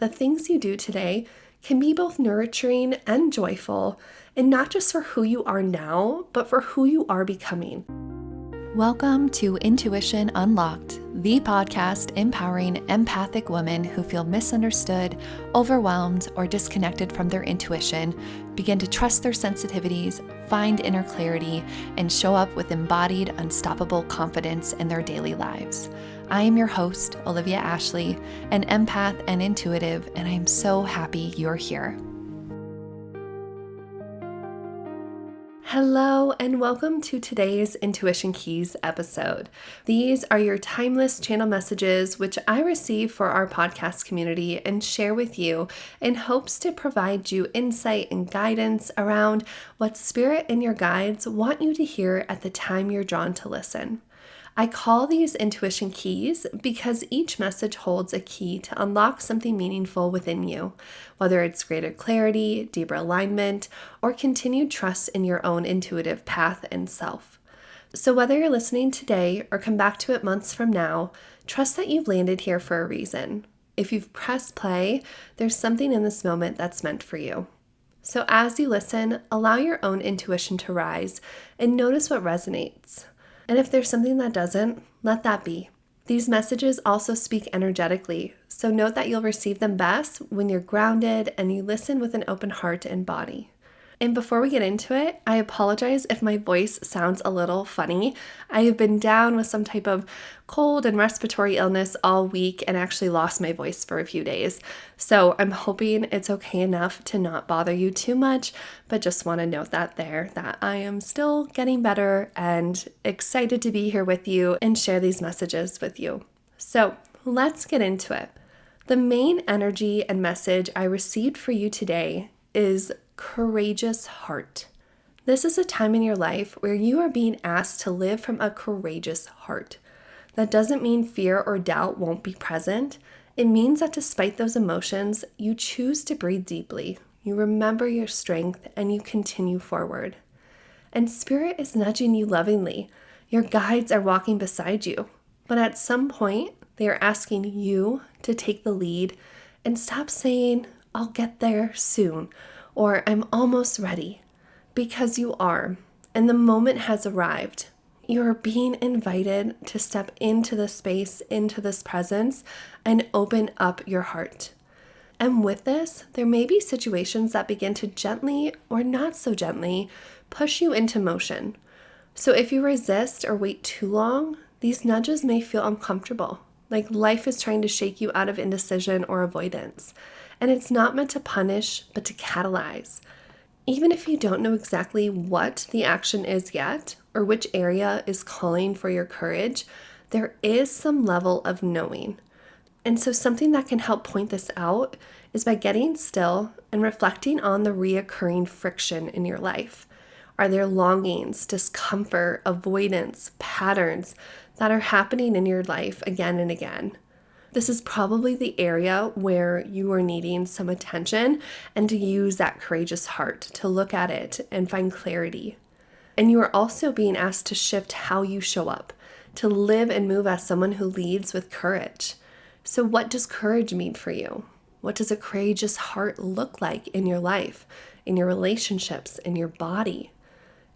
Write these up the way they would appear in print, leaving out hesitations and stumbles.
The things you do today can be both nurturing and joyful, and not just for who you are now, but for who you are becoming. Welcome to Intuition Unlocked, the podcast empowering empathic women who feel misunderstood, overwhelmed, or disconnected from their intuition, begin to trust their sensitivities, find inner clarity, and show up with embodied, unstoppable confidence in their daily lives. I am your host, Olivia Ashley, an empath and intuitive, and I am so happy you're here. Hello, and welcome to today's Intuition Keys episode. These are your timeless channel messages, which I receive for our podcast community and share with you in hopes to provide you insight and guidance around what Spirit and your guides want you to hear at the time you're drawn to listen. I call these intuition keys because each message holds a key to unlock something meaningful within you, whether it's greater clarity, deeper alignment, or continued trust in your own intuitive path and self. So whether you're listening today or come back to it months from now, trust that you've landed here for a reason. If you've pressed play, there's something in this moment that's meant for you. So as you listen, allow your own intuition to rise and notice what resonates. And if there's something that doesn't, let that be. These messages also speak energetically, so note that you'll receive them best when you're grounded and you listen with an open heart and body. And before we get into it, I apologize if my voice sounds a little funny. I have been down with some type of cold and respiratory illness all week and actually lost my voice for a few days. So I'm hoping it's okay enough to not bother you too much, but just want to note that I am still getting better and excited to be here with you and share these messages with you. So let's get into it. The main energy and message I received for you today is courageous heart. This is a time in your life where you are being asked to live from a courageous heart. That doesn't mean fear or doubt won't be present. It means that despite those emotions, you choose to breathe deeply, you remember your strength, and you continue forward. And Spirit is nudging you lovingly. Your guides are walking beside you. But at some point, they are asking you to take the lead and stop saying, "I'll get there soon," or "I'm almost ready," because you are, and the moment has arrived. You are being invited to step into this space, into this presence, and open up your heart. And with this, there may be situations that begin to gently or not so gently push you into motion. So if you resist or wait too long, these nudges may feel uncomfortable, like life is trying to shake you out of indecision or avoidance. And it's not meant to punish, but to catalyze. Even if you don't know exactly what the action is yet, or which area is calling for your courage, there is some level of knowing. And so something that can help point this out is by getting still and reflecting on the reoccurring friction in your life. Are there longings, discomfort, avoidance, patterns that are happening in your life again and again? This is probably the area where you are needing some attention and to use that courageous heart to look at it and find clarity. And you are also being asked to shift how you show up, to live and move as someone who leads with courage. So what does courage mean for you? What does a courageous heart look like in your life, in your relationships, in your body?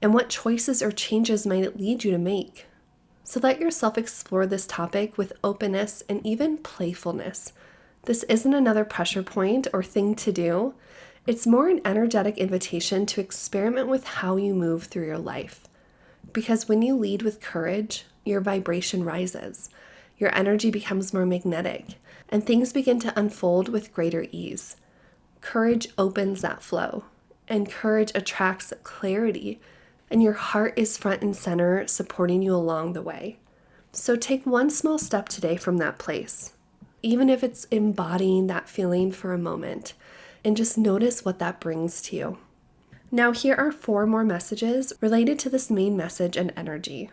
And what choices or changes might it lead you to make? So let yourself explore this topic with openness and even playfulness. This isn't another pressure point or thing to do. It's more an energetic invitation to experiment with how you move through your life. Because when you lead with courage, your vibration rises, your energy becomes more magnetic, and things begin to unfold with greater ease. Courage opens that flow, and courage attracts clarity. And your heart is front and center, supporting you along the way. So take one small step today from that place, even if it's embodying that feeling for a moment, and just notice what that brings to you. Now, here are 4 more messages related to this main message and energy.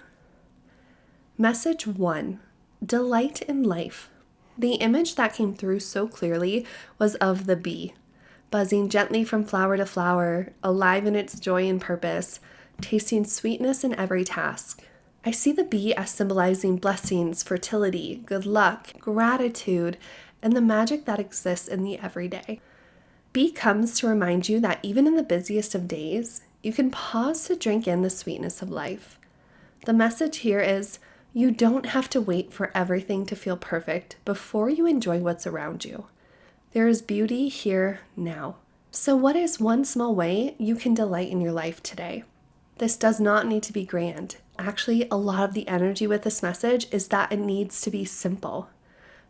Message 1, delight in life. The image that came through so clearly was of the bee, buzzing gently from flower to flower, alive in its joy and purpose, tasting sweetness in every task. I see the bee as symbolizing blessings, fertility, good luck, gratitude, and the magic that exists in the everyday. B comes to remind you that even in the busiest of days, you can pause to drink in the sweetness of life. The message here is you don't have to wait for everything to feel perfect before you enjoy what's around you. There is beauty here now. So what is one small way you can delight in your life today? This does not need to be grand. Actually, a lot of the energy with this message is that it needs to be simple.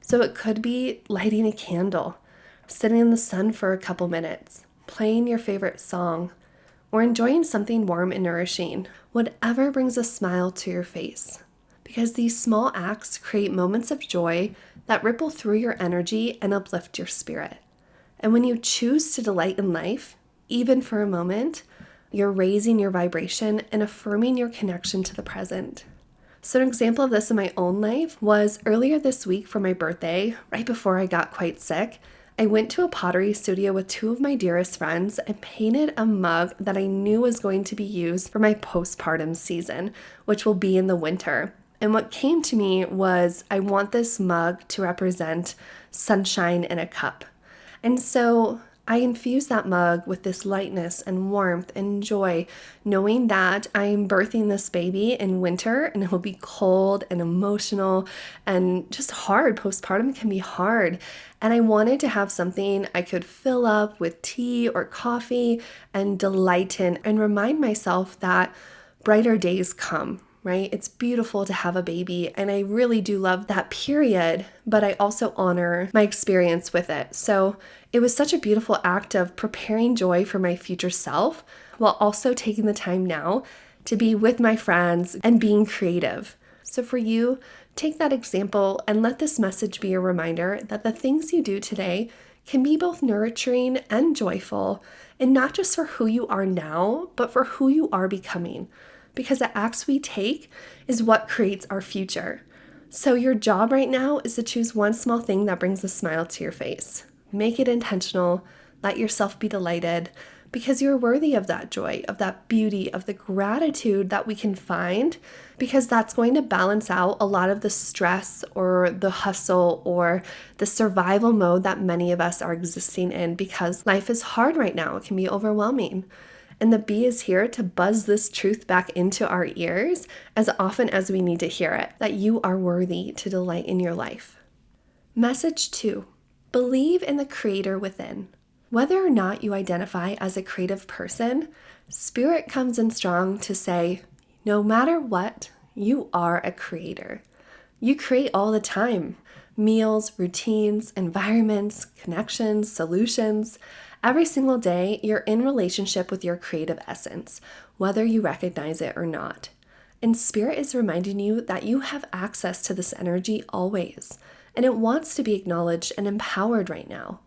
So it could be lighting a candle, sitting in the sun for a couple minutes, playing your favorite song, or enjoying something warm and nourishing, whatever brings a smile to your face. Because these small acts create moments of joy that ripple through your energy and uplift your spirit. And when you choose to delight in life, even for a moment, you're raising your vibration and affirming your connection to the present. So an example of this in my own life was earlier this week for my birthday, right before I got quite sick. I went to a pottery studio with two of my dearest friends and painted a mug that I knew was going to be used for my postpartum season, which will be in the winter. And what came to me was I want this mug to represent sunshine in a cup. And so I infuse that mug with this lightness and warmth and joy, knowing that I am birthing this baby in winter and it will be cold and emotional and just hard. Postpartum can be hard. And I wanted to have something I could fill up with tea or coffee and delight in and remind myself that brighter days come. Right? It's beautiful to have a baby, and I really do love that period, but I also honor my experience with it. So it was such a beautiful act of preparing joy for my future self while also taking the time now to be with my friends and being creative. So for you, take that example and let this message be a reminder that the things you do today can be both nurturing and joyful, and not just for who you are now, but for who you are becoming. Because the acts we take is what creates our future. So your job right now is to choose one small thing that brings a smile to your face. Make it intentional. Let yourself be delighted because you're worthy of that joy, of that beauty, of the gratitude that we can find, because that's going to balance out a lot of the stress or the hustle or the survival mode that many of us are existing in because life is hard right now. It can be overwhelming. And the bee is here to buzz this truth back into our ears as often as we need to hear it, that you are worthy to delight in your life. Message 2, believe in the creator within. Whether or not you identify as a creative person, spirit comes in strong to say, no matter what, you are a creator. You create all the time. Meals, routines, environments, connections, solutions. Every single day, you're in relationship with your creative essence, whether you recognize it or not. And Spirit is reminding you that you have access to this energy always, and it wants to be acknowledged and empowered right now.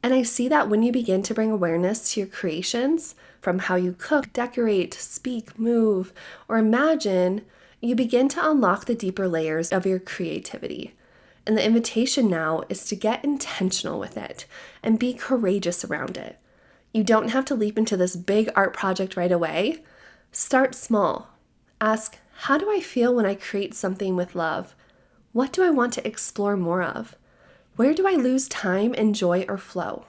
And I see that when you begin to bring awareness to your creations, from how you cook, decorate, speak, move, or imagine, you begin to unlock the deeper layers of your creativity. And the invitation now is to get intentional with it and be courageous around it. You don't have to leap into this big art project right away. Start small. Ask, how do I feel when I create something with love? What do I want to explore more of? Where do I lose time and joy or flow?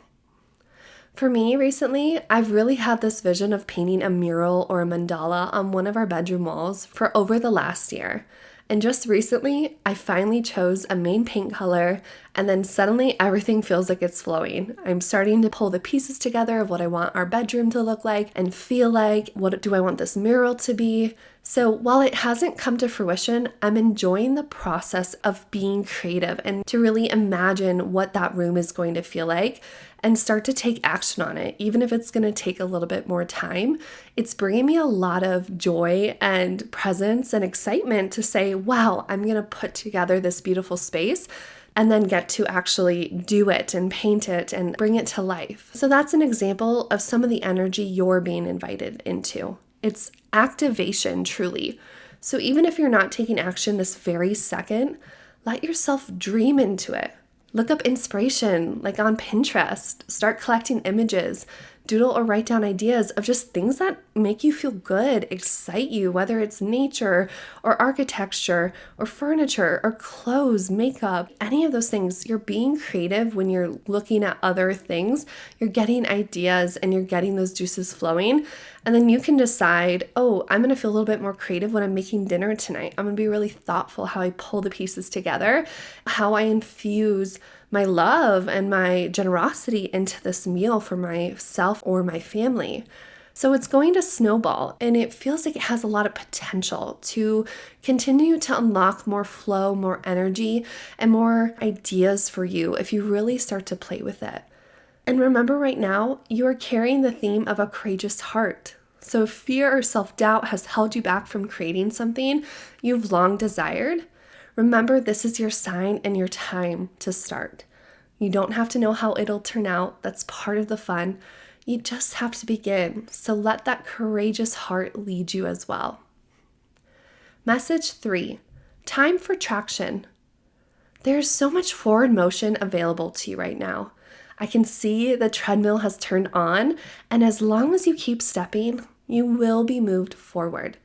For me, recently, I've really had this vision of painting a mural or a mandala on one of our bedroom walls for over the last year. And just recently, I finally chose a main paint color, and then suddenly everything feels like it's flowing. I'm starting to pull the pieces together of what I want our bedroom to look like and feel like. What do I want this mural to be? So while it hasn't come to fruition, I'm enjoying the process of being creative and to really imagine what that room is going to feel like and start to take action on it. Even if it's going to take a little bit more time, it's bringing me a lot of joy and presence and excitement to say, wow, I'm going to put together this beautiful space and then get to actually do it and paint it and bring it to life. So that's an example of some of the energy you're being invited into. It's activation, truly. So even if you're not taking action this very second, let yourself dream into it. Look up inspiration, like on Pinterest. Start collecting images. doodle or write down ideas of just things that make you feel good, excite you, whether it's nature or architecture or furniture or clothes, makeup, any of those things. You're being creative when you're looking at other things. You're getting ideas and you're getting those juices flowing. And then you can decide, oh, I'm going to feel a little bit more creative when I'm making dinner tonight. I'm going to be really thoughtful how I pull the pieces together, how I infuse my love and my generosity into this meal for myself or my family. So it's going to snowball, and it feels like it has a lot of potential to continue to unlock more flow, more energy, and more ideas for you if you really start to play with it. And remember, right now, you are carrying the theme of a courageous heart. So if fear or self-doubt has held you back from creating something you've long desired, remember, this is your sign and your time to start. You don't have to know how it'll turn out. That's part of the fun. You just have to begin. So let that courageous heart lead you as well. Message 3, time for traction. There's so much forward motion available to you right now. I can see the treadmill has turned on, and as long as you keep stepping, you will be moved forward.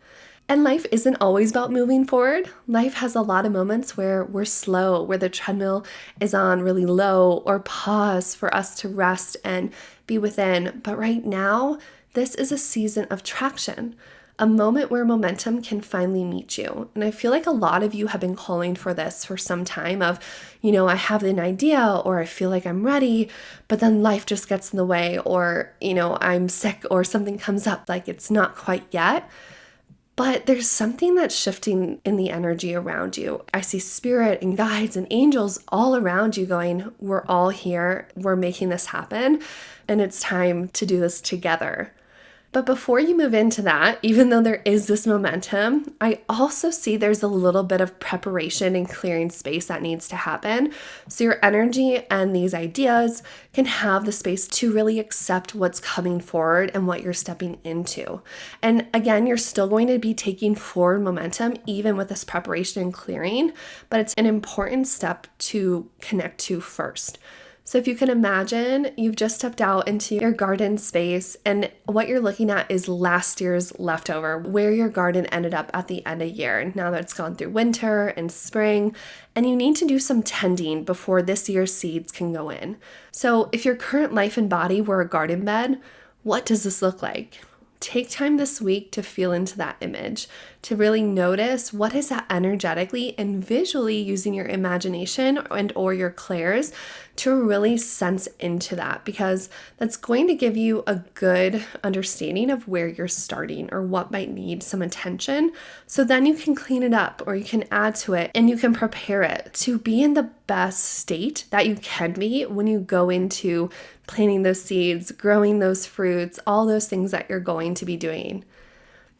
And life isn't always about moving forward. Life has a lot of moments where we're slow, where the treadmill is on really low, or pause for us to rest and be within. But right now, this is a season of traction, a moment where momentum can finally meet you. And I feel like a lot of you have been calling for this for some time of, I have an idea, or I feel like I'm ready, but then life just gets in the way, or, I'm sick, or something comes up like it's not quite yet. But there's something that's shifting in the energy around you. I see spirit and guides and angels all around you going, we're all here, we're making this happen, and it's time to do this together. But before you move into that, even though there is this momentum, I also see there's a little bit of preparation and clearing space that needs to happen. So your energy and these ideas can have the space to really accept what's coming forward and what you're stepping into. And again, you're still going to be taking forward momentum even with this preparation and clearing, but it's an important step to connect to first. So if you can imagine, you've just stepped out into your garden space, and what you're looking at is last year's leftover, where your garden ended up at the end of year, now that it's gone through winter and spring, and you need to do some tending before this year's seeds can go in. So if your current life and body were a garden bed, what does this look like? Take time this week to feel into that image, to really notice what is that energetically and visually, using your imagination and or your clairs to really sense into that, because that's going to give you a good understanding of where you're starting or what might need some attention. So then you can clean it up, or you can add to it, and you can prepare it to be in the best state that you can be when you go into planting those seeds, growing those fruits, all those things that you're going to be doing.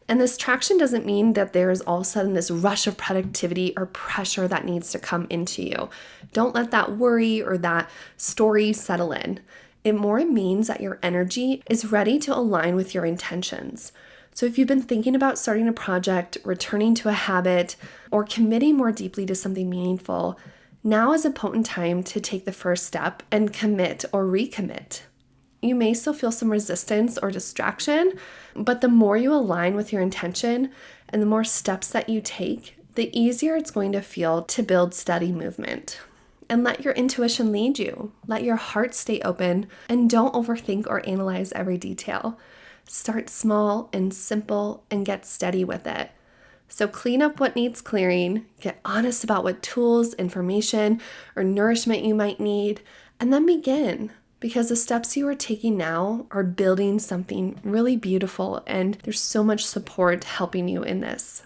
And this traction doesn't mean that there is all of a sudden this rush of productivity or pressure that needs to come into you. Don't let that worry or that story settle in. It more means that your energy is ready to align with your intentions. So if you've been thinking about starting a project, returning to a habit, or committing more deeply to something meaningful, now is a potent time to take the first step and commit or recommit. You may still feel some resistance or distraction, but the more you align with your intention and the more steps that you take, the easier it's going to feel to build steady movement. And let your intuition lead you. Let your heart stay open, and don't overthink or analyze every detail. Start small and simple and get steady with it. So clean up what needs clearing, get honest about what tools, information, or nourishment you might need, and then begin. Because the steps you are taking now are building something really beautiful, and there's so much support helping you in this.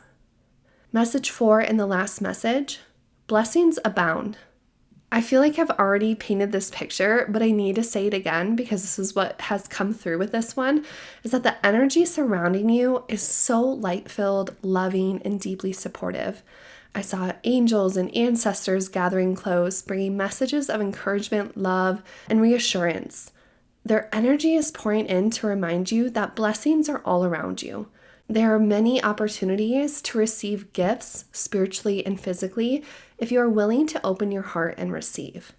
Message 4 in the last message: blessings abound. I feel like I've already painted this picture, but I need to say it again because this is what has come through with this one, is that the energy surrounding you is so light-filled, loving, and deeply supportive. I saw angels and ancestors gathering close, bringing messages of encouragement, love, and reassurance. Their energy is pouring in to remind you that blessings are all around you. There are many opportunities to receive gifts, spiritually and physically, if you are willing to open your heart and receive.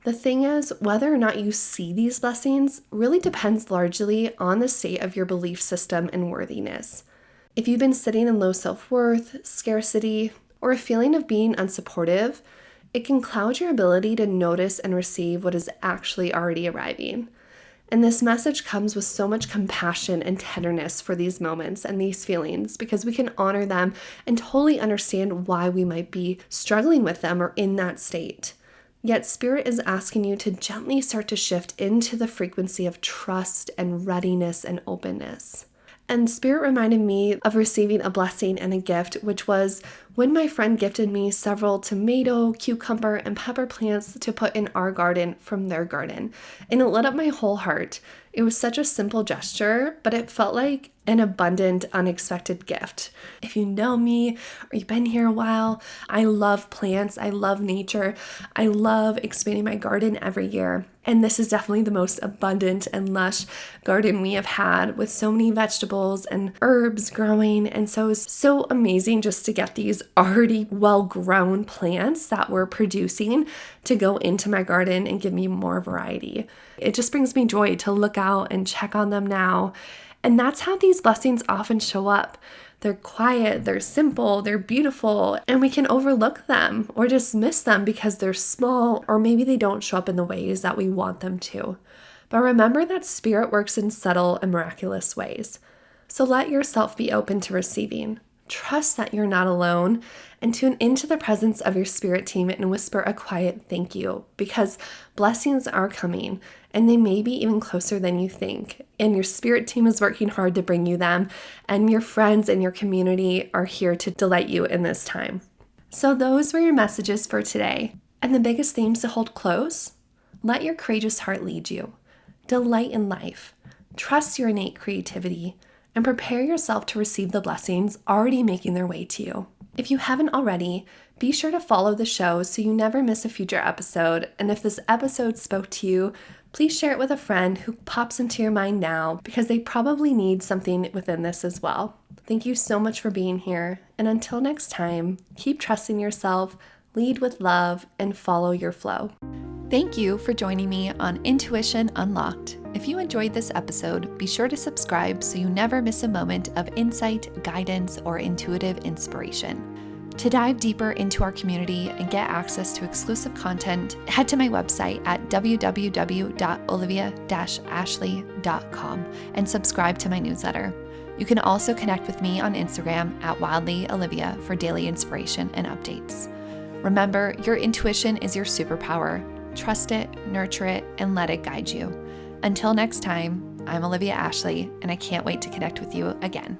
The thing is, whether or not you see these blessings really depends largely on the state of your belief system and worthiness. If you've been sitting in low self-worth, scarcity, or a feeling of being unsupportive, it can cloud your ability to notice and receive what is actually already arriving. And this message comes with so much compassion and tenderness for these moments and these feelings because we can honor them and totally understand why we might be struggling with them or in that state. Yet Spirit is asking you to gently start to shift into the frequency of trust and readiness and openness. And Spirit reminded me of receiving a blessing and a gift, which was when my friend gifted me several tomato, cucumber, and pepper plants to put in our garden from their garden. And it lit up my whole heart. It was such a simple gesture, but it felt like an abundant, unexpected gift. If you know me or you've been here a while, I love plants. I love nature. I love expanding my garden every year. And this is definitely the most abundant and lush garden we have had with so many vegetables and herbs growing. And so it's so amazing just to get these already well-grown plants that we're producing to go into my garden and give me more variety. It just brings me joy to look out and check on them now. And that's how these blessings often show up. They're quiet, they're simple, they're beautiful, and we can overlook them or dismiss them because they're small or maybe they don't show up in the ways that we want them to. But remember that Spirit works in subtle and miraculous ways. So let yourself be open to receiving. Trust that you're not alone and tune into the presence of your Spirit team and whisper a quiet thank you because blessings are coming and they may be even closer than you think. And your Spirit team is working hard to bring you them, and your friends and your community are here to delight you in this time. So those were your messages for today. And the biggest themes to hold close: let your courageous heart lead you. Delight in life. Trust your innate creativity. And prepare yourself to receive the blessings already making their way to you. If you haven't already, be sure to follow the show so you never miss a future episode. And if this episode spoke to you, please share it with a friend who pops into your mind now because they probably need something within this as well. Thank you so much for being here. And until next time, keep trusting yourself, lead with love, and follow your flow. Thank you for joining me on Intuition Unlocked. If you enjoyed this episode, be sure to subscribe so you never miss a moment of insight, guidance, or intuitive inspiration. To dive deeper into our community and get access to exclusive content, head to my website at www.olivia-ashley.com and subscribe to my newsletter. You can also connect with me on Instagram at wildlyolivia for daily inspiration and updates. Remember, your intuition is your superpower. Trust it, nurture it, and let it guide you. Until next time, I'm Olivia Ashley, and I can't wait to connect with you again.